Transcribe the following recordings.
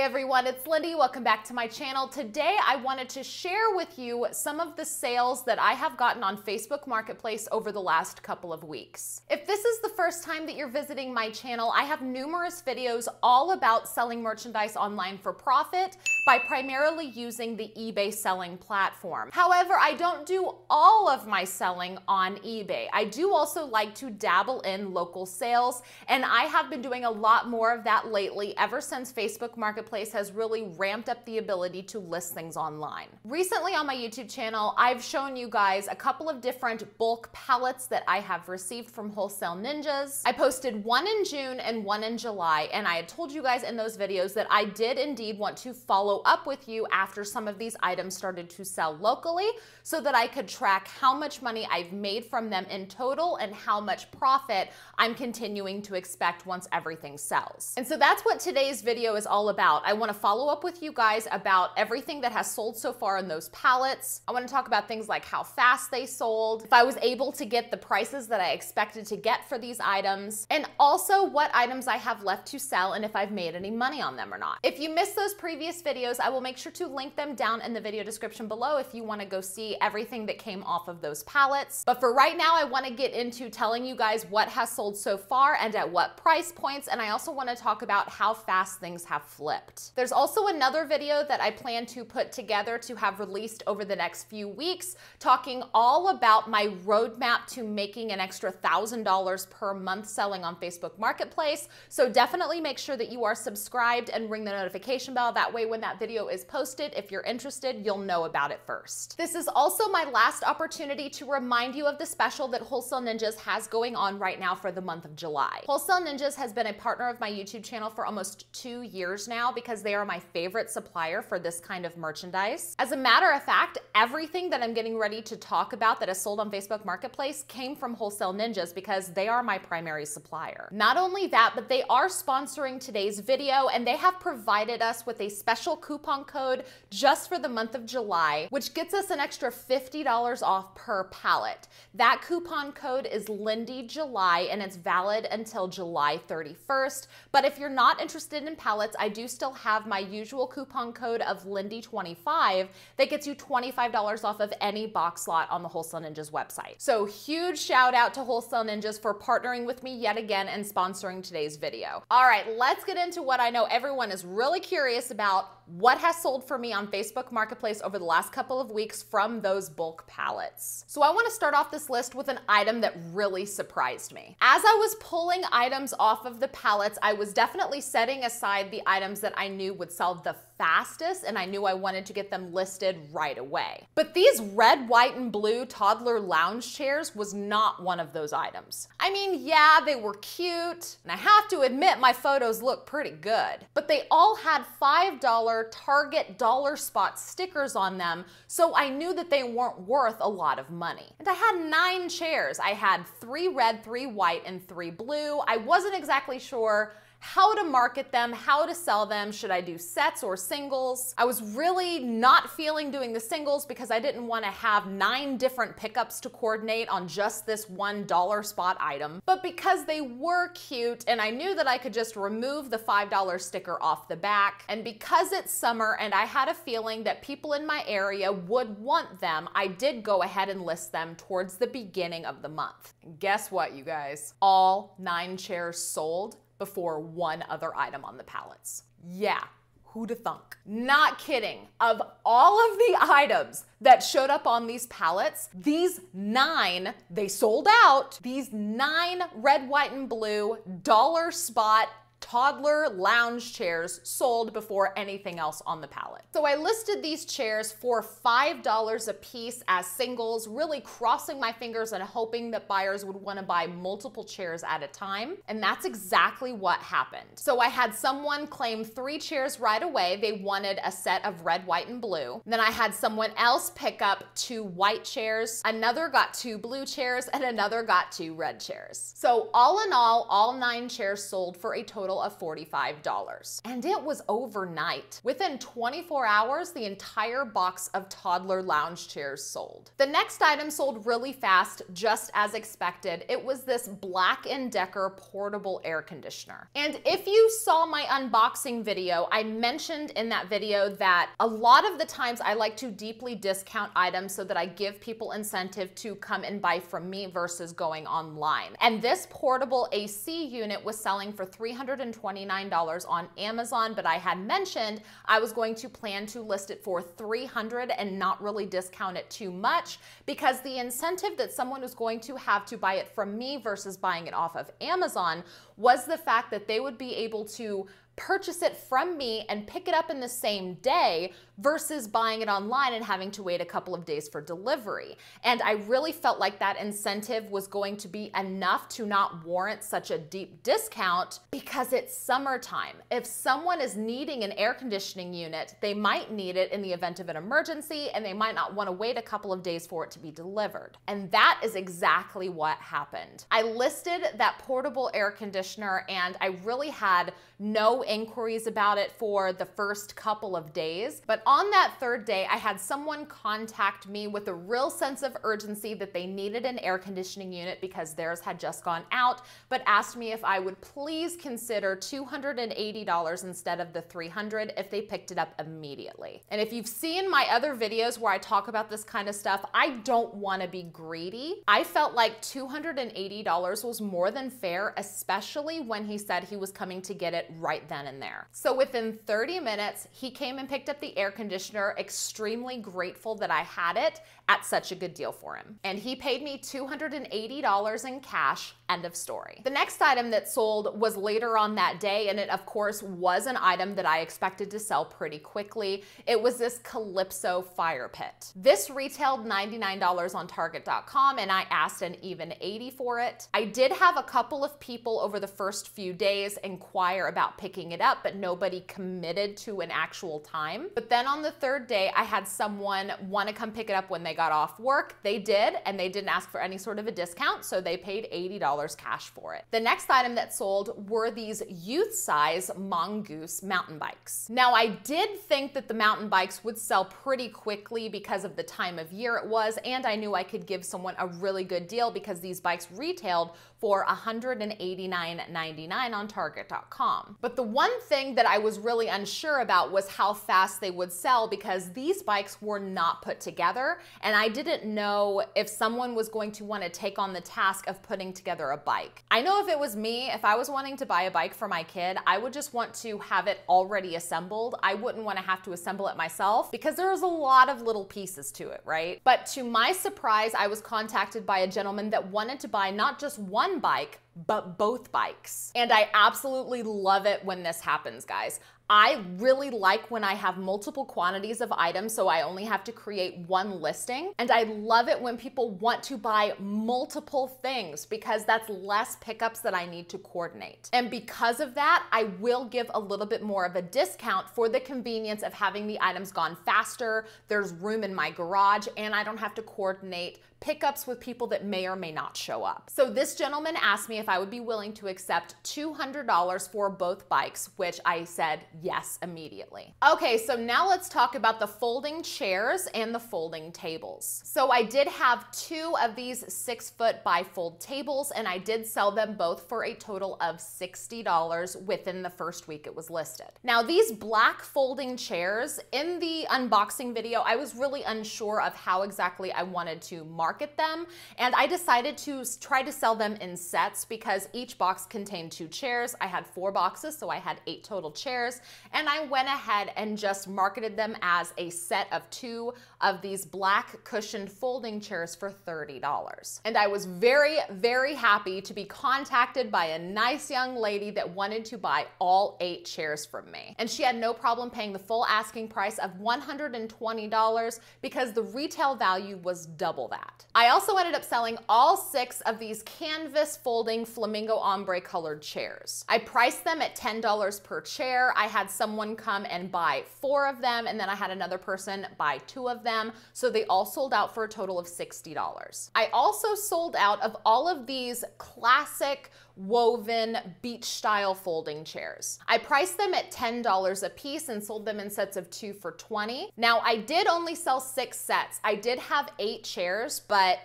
Hey everyone, it's Lindey. Welcome back to my channel. Today I wanted to share with you some of the sales that I have gotten on Facebook Marketplace over the last couple of weeks. If this is the first time that you're visiting my channel, I have numerous videos all about selling merchandise online for profit by primarily using the eBay selling platform. However, I don't do all of my selling on eBay. I do also like to dabble in local sales, and I have been doing a lot more of that lately ever since Facebook Marketplace has really ramped up the ability to list things online. Recently on my YouTube channel, I've shown you guys a couple of different bulk pallets that I have received from Wholesale Ninjas. I posted one in June and one in July, and I had told you guys in those videos that I did indeed want to follow up with you after some of these items started to sell locally so that I could track how much money I've made from them in total and how much profit I'm continuing to expect once everything sells. And so that's what today's video is all about. I want to follow up with you guys about everything that has sold so far in those pallets. I want to talk about things like how fast they sold, if I was able to get the prices that I expected to get for these items, and also what items I have left to sell and if I've made any money on them or not. If you missed those previous videos, I will make sure to link them down in the video description below if you want to go see everything that came off of those pallets. But for right now, I want to get into telling you guys what has sold so far and at what price points, and I also want to talk about how fast things have flipped. There's also another video that I plan to put together to have released over the next few weeks, talking all about my roadmap to making an extra $1,000 per month selling on Facebook Marketplace. So definitely make sure that you are subscribed and ring the notification bell. That way when that video is posted, if you're interested, you'll know about it first. This is also my last opportunity to remind you of the special that Wholesale Ninjas has going on right now for the month of July. Wholesale Ninjas has been a partner of my YouTube channel for almost 2 years now because they are my favorite supplier for this kind of merchandise. As a matter of fact, everything that I'm getting ready to talk about that is sold on Facebook Marketplace came from Wholesale Ninjas because they are my primary supplier. Not only that, but they are sponsoring today's video, and they have provided us with a special coupon code just for the month of July, which gets us an extra $50 off per pallet. That coupon code is LINDEYJULY, and it's valid until July 31st. But if you're not interested in pallets, I do still have my usual coupon code of Lindey25 that gets you $25 off of any box lot on the Wholesale Ninjas website. So huge shout out to Wholesale Ninjas for partnering with me yet again and sponsoring today's video. All right, let's get into what I know everyone is really curious about: what has sold for me on Facebook Marketplace over the last couple of weeks from those bulk pallets. So I want to start off this list with an item that really surprised me. As I was pulling items off of the pallets, I was definitely setting aside the items that I knew would sell the fastest, and I knew I wanted to get them listed right away. But these red, white, and blue Toddler lounge chairs was not one of those items. I mean, yeah, they were cute, and I have to admit my photos look pretty good, but they all had $5 Target dollar spot stickers on them, so I knew that they weren't worth a lot of money. And I had 9 chairs. I had 3 red, 3 white, and 3 blue. I wasn't exactly sure how to market them, how to sell them. Should I do sets or singles? I was really not feeling doing the singles because I didn't want to have 9 different pickups to coordinate on just this one dollar spot item. But because they were cute and I knew that I could just remove the $5 sticker off the back, and because it's summer and I had a feeling that people in my area would want them, I did go ahead and list them towards the beginning of the month. And guess what, you guys? All 9 chairs sold before one other item on the pallets. Yeah, who'da thunk? Not kidding. Of all of the items that showed up on these pallets, these 9, they sold out. These 9 red, white, and blue dollar spot Toddler lounge chairs sold before anything else on the pallet. So I listed these chairs for $5 a piece as singles, really crossing my fingers and hoping that buyers would want to buy multiple chairs at a time. And that's exactly what happened. So I had someone claim 3 chairs right away. They wanted a set of red, white, and blue. Then I had someone else pick up 2 white chairs, another got 2 blue chairs, and another got 2 red chairs. So all in all 9 chairs sold for a total total of $45. And it was overnight. Within 24 hours, the entire box of Toddler lounge chairs sold. The next item sold really fast, just as expected. It was this Black & Decker portable air conditioner. And if you saw my unboxing video, I mentioned in that video that a lot of the times I like to deeply discount items so that I give people incentive to come and buy from me versus going online. And this portable AC unit was selling for $329 on Amazon, but I had mentioned I was going to plan to list it for $300 and not really discount it too much, because the incentive that someone was going to have to buy it from me versus buying it off of Amazon was the fact that they would be able to purchase it from me and pick it up in the same day versus buying it online and having to wait a couple of days for delivery. And I really felt like that incentive was going to be enough to not warrant such a deep discount, because it's summertime. If someone is needing an air conditioning unit, they might need it in the event of an emergency, and they might not want to wait a couple of days for it to be delivered. And that is exactly what happened. I listed that portable air conditioner, and I really had no inquiries about it for the first couple of days. But on that third day, I had someone contact me with a real sense of urgency that they needed an air conditioning unit because theirs had just gone out, but asked me if I would please consider $280 instead of the $300 if they picked it up immediately. And if you've seen my other videos where I talk about this kind of stuff, I don't want to be greedy. I felt like $280 was more than fair, especially when he said he was coming to get it right then and there. So within 30 minutes, he came and picked up the air conditioner, extremely grateful that I had it at such a good deal for him. And he paid me $280 in cash, end of story. The next item that sold was later on that day, and it of course was an item that I expected to sell pretty quickly. It was this Calypso Fire Pit. This retailed $99 on Target.com, and I asked an even $80 for it. I did have a couple of people over the first few days inquire about picking it up, but nobody committed to an actual time. But then on the third day, I had someone want to come pick it up when they got off work. They did, and they didn't ask for any sort of a discount, so they paid $80 cash for it. The next item that sold were these youth size Mongoose mountain bikes. Now, I did think that the mountain bikes would sell pretty quickly because of the time of year it was, and I knew I could give someone a really good deal because these bikes retailed for $189.99 on Target.com. But the one thing that I was really unsure about was how fast they would sell, because these bikes were not put together, and I didn't know if someone was going to want to take on the task of putting together a bike. I know if it was me, if I was wanting to buy a bike for my kid, I would just want to have it already assembled. I wouldn't want to have to assemble it myself because there's a lot of little pieces to it, right? But to my surprise, I was contacted by a gentleman that wanted to buy not just one bike, but both bikes. And I absolutely love it when this happens, guys. I really like when I have multiple quantities of items, so I only have to create one listing. And I love it when people want to buy multiple things, because that's less pickups that I need to coordinate. And because of that, I will give a little bit more of a discount for the convenience of having the items gone faster. There's room in my garage, and I don't have to coordinate pickups with people that may or may not show up. So this gentleman asked me if I would be willing to accept $200 for both bikes, which I said yes immediately. Okay, so now let's talk about the folding chairs and the folding tables. So I did have two of these 6-foot bifold tables, and I did sell them both for a total of $60 within the first week it was listed. Now, these black folding chairs, in the unboxing video, I was really unsure of how exactly I wanted to market them, and I decided to try to sell them in sets because each box contained 2 chairs. I had 4 boxes, so I had 8 total chairs, and I went ahead and just marketed them as a set of 2 of these black cushioned folding chairs for $30. And I was very, very happy to be contacted by a nice young lady that wanted to buy all 8 chairs from me. And she had no problem paying the full asking price of $120 because the retail value was double that. I also ended up selling all 6 of these canvas folding flamingo ombre colored chairs. I priced them at $10 per chair. I had someone come and buy 4 of them, and then I had another person buy 2 of them. So they all sold out for a total of $60. I also sold out of all of these classic woven beach style folding chairs. I priced them at $10 a piece and sold them in sets of 2 for $20. Now I did only sell 6 sets. I did have 8 chairs, but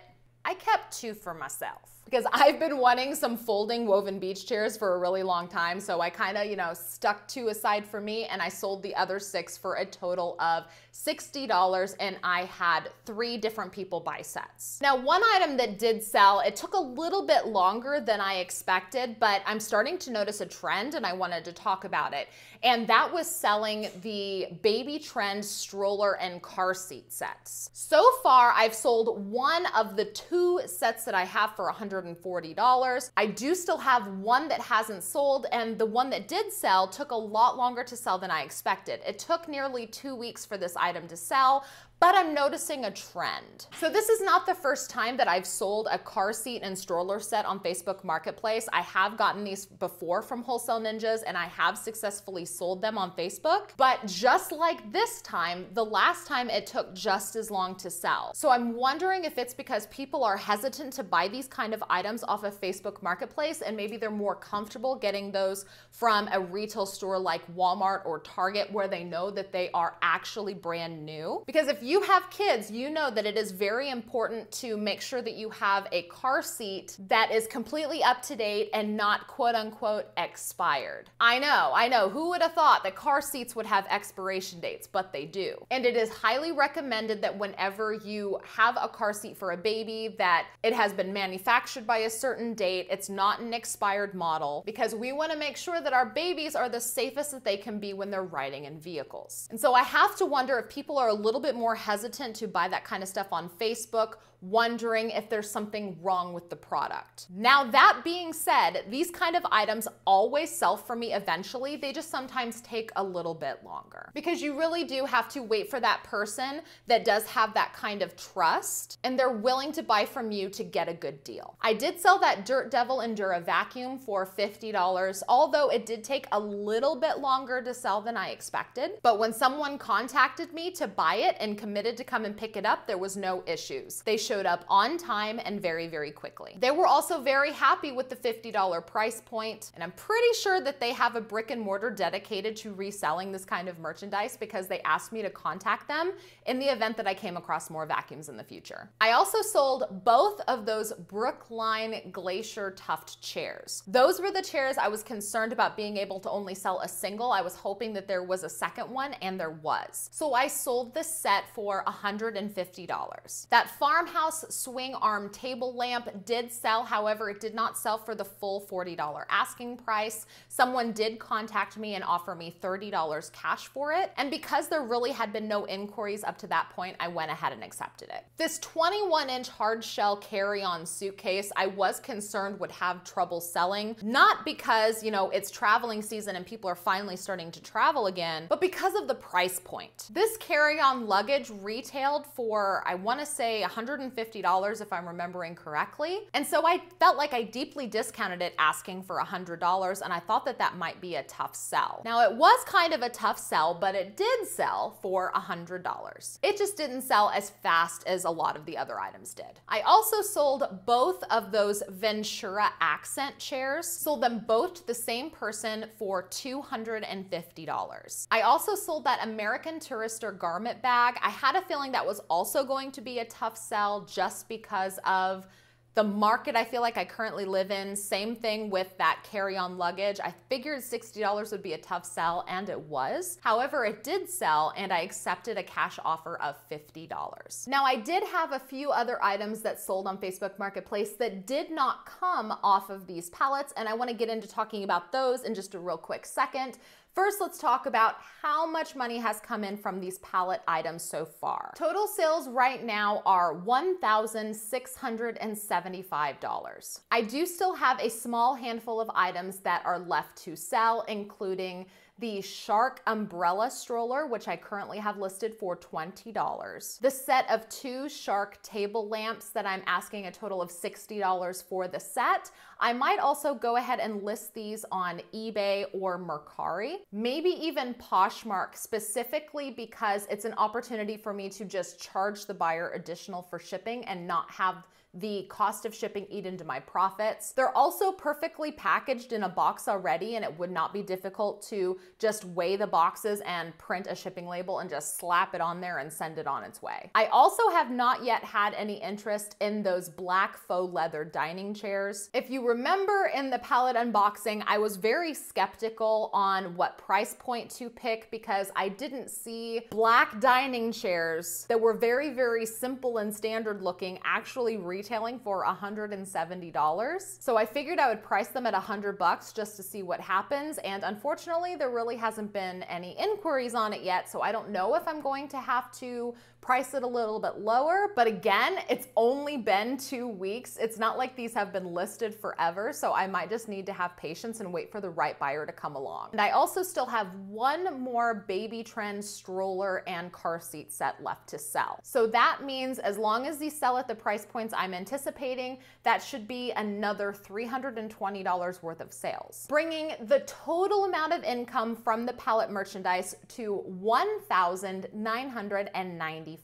I kept 2 for myself, because I've been wanting some folding woven beach chairs for a really long time. So I kind of, stuck 2 aside for me, and I sold the other 6 for a total of $60, and I had 3 different people buy sets. Now, one item that did sell, it took a little bit longer than I expected, but I'm starting to notice a trend and I wanted to talk about it. And that was selling the baby trend stroller and car seat sets. So far, I've sold one of the 2 sets that I have for $140. I do still have one that hasn't sold, and the one that did sell took a lot longer to sell than I expected. It took nearly 2 weeks for this item to sell, but I'm noticing a trend. So this is not the first time that I've sold a car seat and stroller set on Facebook Marketplace. I have gotten these before from Wholesale Ninjas, and I have successfully sold them on Facebook. But just like this time, the last time it took just as long to sell. So I'm wondering if it's because people are hesitant to buy these kind of items off of Facebook Marketplace, and maybe they're more comfortable getting those from a retail store like Walmart or Target, where they know that they are actually brand new. Because if you have kids, you know that it is very important to make sure that you have a car seat that is completely up to date and not quote unquote expired. I know, who would have thought that car seats would have expiration dates, but they do. And it is highly recommended that whenever you have a car seat for a baby, that it has been manufactured by a certain date, it's not an expired model, because we want to make sure that our babies are the safest that they can be when they're riding in vehicles. And so I have to wonder if people are a little bit more hesitant to buy that kind of stuff on Facebook, wondering if there's something wrong with the product. Now, that being said, these kind of items always sell for me eventually. They just sometimes take a little bit longer, because you really do have to wait for that person that does have that kind of trust, and they're willing to buy from you to get a good deal. I did sell that Dirt Devil Endura vacuum for $50, although it did take a little bit longer to sell than I expected. But when someone contacted me to buy it and committed to come and pick it up, there was no issues. They showed up on time and very, very quickly. They were also very happy with the $50 price point, and I'm pretty sure that they have a brick and mortar dedicated to reselling this kind of merchandise, because they asked me to contact them in the event that I came across more vacuums in the future. I also sold both of those Brookline Glacier Tuft chairs. Those were the chairs I was concerned about being able to only sell a single. I was hoping that there was a second one, and there was. So I sold this set for $150. That farmhouse swing arm table lamp did sell. However, it did not sell for the full $40 asking price. Someone did contact me and offer me $30 cash for it. And because there really had been no inquiries up to that point, I went ahead and accepted it. This 21-inch hard shell carry-on suitcase, I was concerned would have trouble selling, not because, it's traveling season and people are finally starting to travel again, but because of the price point. This carry-on luggage retailed for, I want to say, $150 if I'm remembering correctly. And so I felt like I deeply discounted it, asking for $100, and I thought that that might be a tough sell. Now, it was kind of a tough sell, but it did sell for $100. It just didn't sell as fast as a lot of the other items did. I also sold both of those Ventura accent chairs, sold them both to the same person for $250. I also sold that American Tourister garment bag. I had a feeling that was also going to be a tough sell, just because of the market I feel like I currently live in. Same thing with that carry-on luggage. I figured $60 would be a tough sell, and it was. However, it did sell, and I accepted a cash offer of $50. Now, I did have a few other items that sold on Facebook Marketplace that did not come off of these pallets, and I want to get into talking about those in just a real quick second. First, let's talk about how much money has come in from these pallet items so far. Total sales right now are $1,675. I do still have a small handful of items that are left to sell, including the Shark umbrella stroller, which I currently have listed for $20. The set of 2 Shark table lamps that I'm asking a total of $60 for the set. I might also go ahead and list these on eBay or Mercari, maybe even Poshmark, specifically because it's an opportunity for me to just charge the buyer additional for shipping and not have the cost of shipping eat into my profits. They're also perfectly packaged in a box already, and it would not be difficult to just weigh the boxes and print a shipping label and just slap it on there and send it on its way. I also have not yet had any interest in those black faux leather dining chairs. If you remember in the pallet unboxing, I was very skeptical on what price point to pick because I didn't see black dining chairs that were very, very simple and standard looking actually retailing for $170. So I figured I would price them at $100 just to see what happens. And unfortunately, there really hasn't been any inquiries on it yet. So I don't know if I'm going to have to price it a little bit lower. But again, it's only been 2 weeks. It's not like these have been listed forever. So I might just need to have patience and wait for the right buyer to come along. And I also still have one more baby trend stroller and car seat set left to sell. So that means as long as these sell at the price points I'm anticipating, that should be another $320 worth of sales, bringing the total amount of income from the pallet merchandise to $1,995.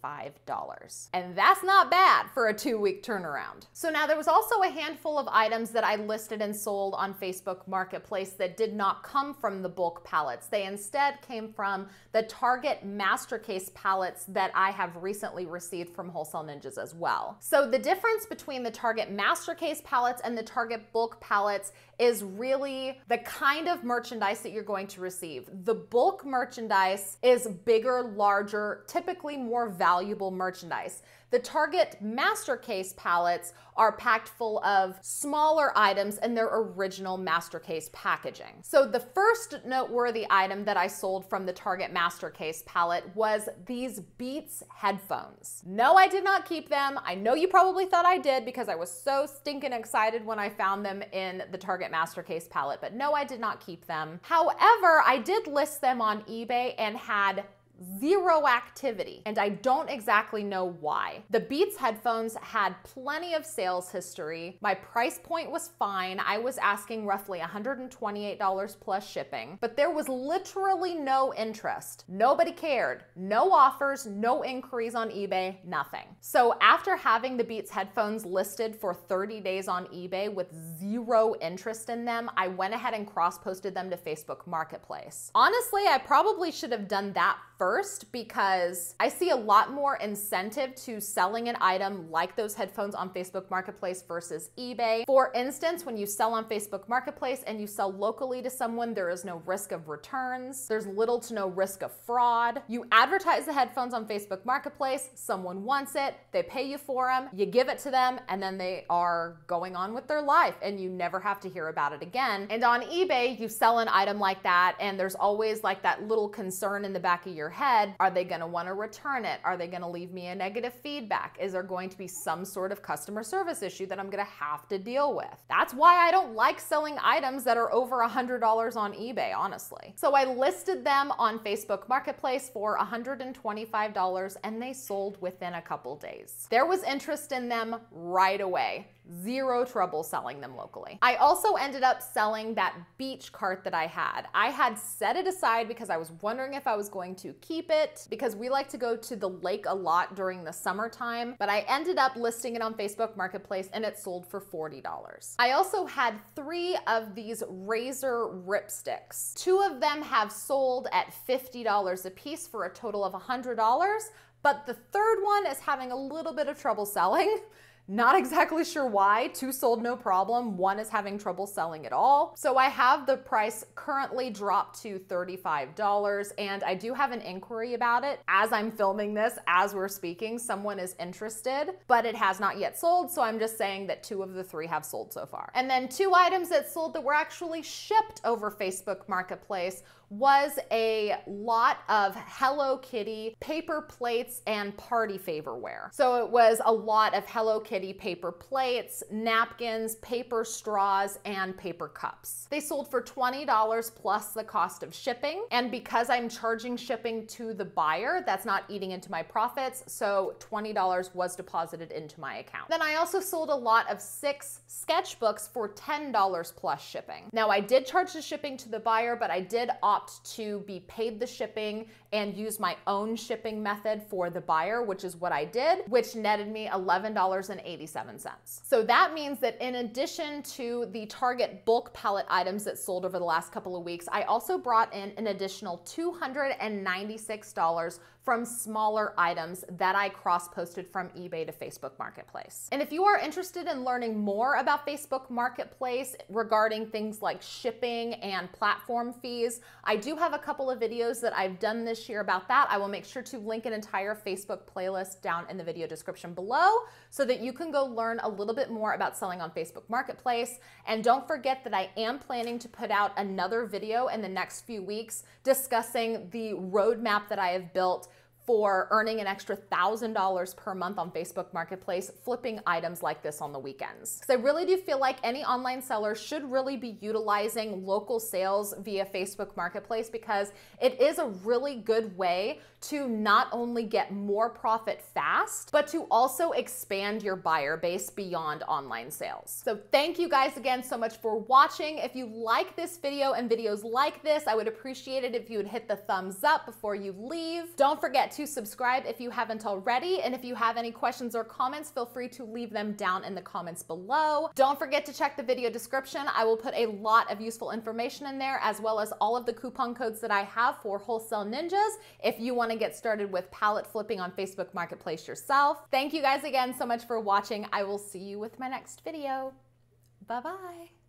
And that's not bad for a 2-week turnaround. So now there was also a handful of items that I listed and sold on Facebook Marketplace that did not come from the bulk pallets. They instead came from the Target Mastercase pallets that I have recently received from Wholesale Ninjas as well. So the difference between the Target Mastercase pallets and the Target bulk pallets is really the kind of merchandise that you're going to receive. The bulk merchandise is bigger, larger, typically more valuable merchandise. The Target Mastercase pallets are packed full of smaller items in their original Mastercase packaging. So the first noteworthy item that I sold from the Target Mastercase pallet was these Beats headphones. No, I did not keep them. I know you probably thought I did because I was so stinking excited when I found them in the Target Mastercase pallet, but no, I did not keep them. However, I did list them on eBay and had zero activity, and I don't exactly know why. The Beats headphones had plenty of sales history. My price point was fine. I was asking roughly $128 plus shipping, but there was literally no interest. Nobody cared. No offers, no inquiries on eBay, nothing. So after having the Beats headphones listed for 30 days on eBay with zero interest in them, I went ahead and cross-posted them to Facebook Marketplace. Honestly, I probably should have done that first because I see a lot more incentive to selling an item like those headphones on Facebook Marketplace versus eBay. For instance, when you sell on Facebook Marketplace and you sell locally to someone, there is no risk of returns. There's little to no risk of fraud. You advertise the headphones on Facebook Marketplace, someone wants it, they pay you for them, you give it to them, and then they are going on with their life and you never have to hear about it again. And on eBay, you sell an item like that and there's always like that little concern in the back of your head. Are they gonna wanna return it? Are they gonna leave me a negative feedback? Is there going to be some sort of customer service issue that I'm gonna have to deal with? That's why I don't like selling items that are over $100 on eBay, honestly. So I listed them on Facebook Marketplace for $125 and they sold within a couple days. There was interest in them right away. Zero trouble selling them locally. I also ended up selling that beach cart that I had. I had set it aside because I was wondering if I was going to keep it because we like to go to the lake a lot during the summertime, but I ended up listing it on Facebook Marketplace and it sold for $40. I also had 3 of these razor ripsticks. 2 of them have sold at $50 a piece for a total of $100, but the third one is having a little bit of trouble selling. Not exactly sure why. 2 sold no problem. 1 is having trouble selling at all. So I have the price currently dropped to $35 and I do have an inquiry about it. As I'm filming this, as we're speaking, someone is interested, but it has not yet sold. So I'm just saying that 2 of the 3 have sold so far. And then 2 items that sold that were actually shipped over Facebook Marketplace was a lot of Hello Kitty paper plates and party favorware. So it was a lot of Hello Kitty paper plates, napkins, paper straws, and paper cups. They sold for $20 plus the cost of shipping. And because I'm charging shipping to the buyer, that's not eating into my profits. So $20 was deposited into my account. Then I also sold a lot of 6 sketchbooks for $10 plus shipping. Now I did charge the shipping to the buyer, but I did opt opt to be paid the shipping and use my own shipping method for the buyer, which is what I did, which netted me $11.87. So that means that in addition to the Target bulk pallet items that sold over the last couple of weeks, I also brought in an additional $296 from smaller items that I cross-posted from eBay to Facebook Marketplace. And if you are interested in learning more about Facebook Marketplace regarding things like shipping and platform fees, I do have a couple of videos that I've done this year about that. I will make sure to link an entire Facebook playlist down in the video description below so that you can go learn a little bit more about selling on Facebook Marketplace. And don't forget that I am planning to put out another video in the next few weeks discussing the roadmap that I have built for earning an extra $1,000 per month on Facebook Marketplace, flipping items like this on the weekends. Because I really do feel like any online seller should really be utilizing local sales via Facebook Marketplace, because it is a really good way to not only get more profit fast, but to also expand your buyer base beyond online sales. So thank you guys again so much for watching. If you like this video and videos like this, I would appreciate it if you would hit the thumbs up before you leave. Don't forget to subscribe if you haven't already. And if you have any questions or comments, feel free to leave them down in the comments below. Don't forget to check the video description. I will put a lot of useful information in there, as well as all of the coupon codes that I have for Wholesale Ninjas if you want to get started with pallet flipping on Facebook Marketplace yourself. Thank you guys again so much for watching. I will see you with my next video. Bye-bye.